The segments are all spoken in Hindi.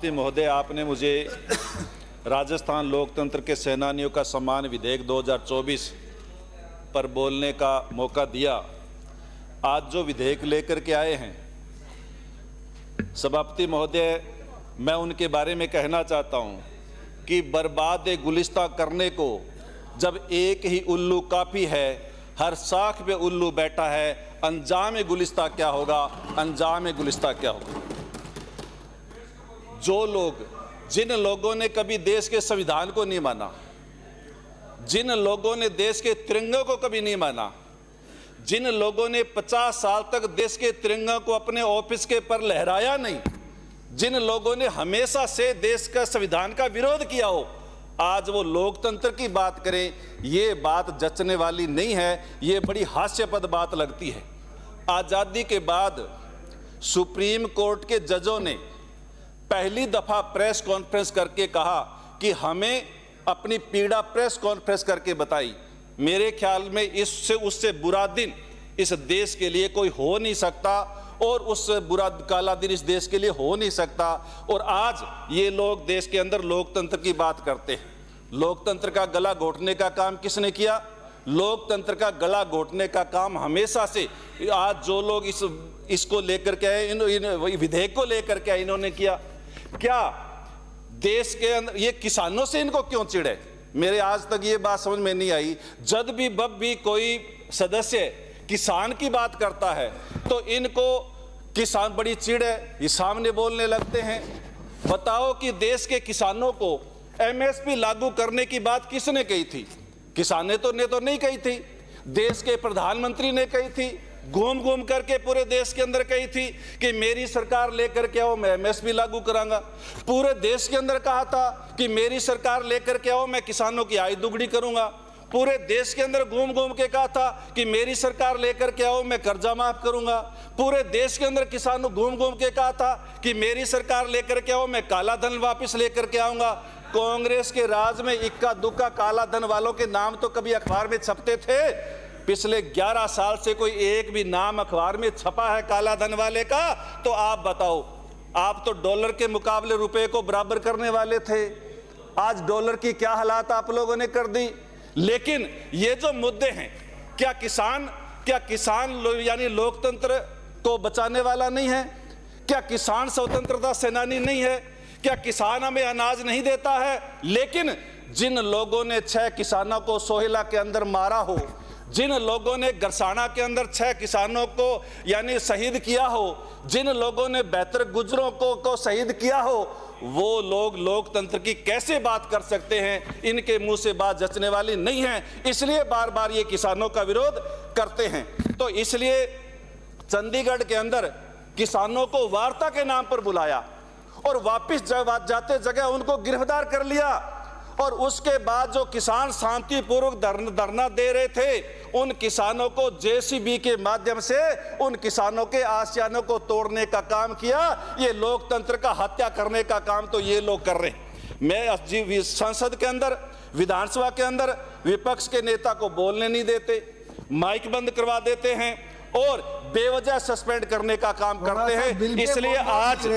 महोदय, आपने मुझे राजस्थान लोकतंत्र के सेनानियों का सम्मान विधेयक 2024 पर बोलने का मौका दिया। आज जो विधेयक लेकर के आए हैं, सभापति महोदय, मैं उनके बारे में कहना चाहता हूं कि बर्बाद गुलिस्ता करने को जब एक ही उल्लू काफ़ी है, हर साख पे उल्लू बैठा है, अंजाम गुलिस्ता क्या होगा, अंजाम गुलिस्ता क्या होगा। जो लोग, जिन लोगों ने कभी देश के संविधान को नहीं माना, जिन लोगों ने देश के तिरंगे को कभी नहीं माना, जिन लोगों ने 50 साल तक देश के तिरंगा को अपने ऑफिस के पर लहराया नहीं, जिन लोगों ने हमेशा से देश का संविधान का विरोध किया हो, आज वो लोकतंत्र की बात करें, ये बात जचने वाली नहीं है। ये बड़ी हास्यास्पद बात लगती है। आज़ादी के बाद सुप्रीम कोर्ट के जजों ने पहली दफा प्रेस कॉन्फ्रेंस करके कहा कि हमें अपनी पीड़ा प्रेस कॉन्फ्रेंस करके बताई। मेरे ख्याल में इससे उससे बुरा दिन इस देश के लिए कोई हो नहीं सकता और उससे बुरा काला दिन इस देश के लिए हो नहीं सकता। और आज ये लोग देश के अंदर लोकतंत्र की बात करते हैं। लोकतंत्र का गला घोटने का काम किसने किया? लोकतंत्र का गला घोटने का काम हमेशा से आज जो लोग इसको लेकर के आए, इन विधेयक को लेकर के आए, इन्होंने किया। क्या देश के अंदर ये किसानों से इनको क्यों चिढ़े? मेरे आज तक ये बात समझ में नहीं आई। जब भी कोई सदस्य किसान की बात करता है तो इनको किसान बड़ी चिढ़ है, ये सामने बोलने लगते हैं। बताओ कि देश के किसानों को एमएसपी लागू करने की बात किसने कही थी? किसाने तो नहीं कही थी, देश के प्रधानमंत्री ने कही थी, घूम घूम करके पूरे देश के अंदर कही थी कि मेरी सरकार लेकर के आओ, मैं एमएसपी लागू करांगा। पूरे देश के अंदर कहा था कि मेरी सरकार लेकर के आओ, मैं किसानों की आय दुगनी करूंगा। पूरे देश के अंदर घूम घूम के कहा था कि मेरी सरकार लेकर के आओ, मैं कर्जा माफ करूंगा। पूरे देश के अंदर किसानों घूम घूम के कहा था कि मेरी सरकार लेकर के आओ, मैं काला धन वापिस लेकर के आऊंगा। कांग्रेस के राज में इक्का दुक्का काला धन वालों के नाम तो कभी अखबार में छपते थे? पिछले 11 साल से कोई एक भी नाम अखबार में छपा है काला धन वाले का? तो आप बताओ। आप तो डॉलर के मुकाबले रुपए को बराबर करने वाले थे। आज डॉलर की क्या हालात आप लोगों ने कर दी। लेकिन ये जो मुद्दे हैं, क्या किसान यानी लोकतंत्र को बचाने वाला नहीं है? क्या किसान स्वतंत्रता सेनानी नहीं है? क्या किसान हमें अनाज नहीं देता है? लेकिन जिन लोगों ने 6 किसानों को सोहेला के अंदर मारा हो, जिन लोगों ने गरसाना के अंदर 6 किसानों को यानी शहीद किया हो, जिन लोगों ने बेहतर गुजरों को शहीद किया हो, वो लोग लोकतंत्र की कैसे बात कर सकते हैं? इनके मुंह से बात जचने वाली नहीं है, इसलिए बार बार ये किसानों का विरोध करते हैं। तो इसलिए चंडीगढ़ के अंदर किसानों को वार्ता के नाम पर बुलाया और वापिस जाते जगह उनको गिरफ्तार कर लिया। और उसके बाद जो किसान शांतिपूर्वक धरना दे रहे थे, उन किसानों को जेसीबी के माध्यम से उन किसानों के आशियानों को तोड़ने का काम किया। ये लोकतंत्र का हत्या करने का काम तो ये लोग कर रहे हैं। मैं संसद के अंदर, विधानसभा के अंदर विपक्ष के नेता को बोलने नहीं देते, माइक बंद करवा देते हैं और बेवजह सस्पेंड करने का काम करते हैं। इसलिए आज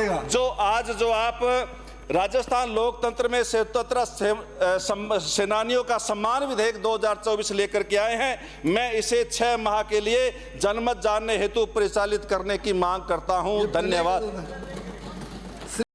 जो आप राजस्थान लोकतंत्र में स्वतंत्रता सेनानियों का सम्मान विधेयक 2024 लेकर के आए हैं, मैं इसे 6 माह के लिए जनमत जानने हेतु परिचालित करने की मांग करता हूं। धन्यवाद।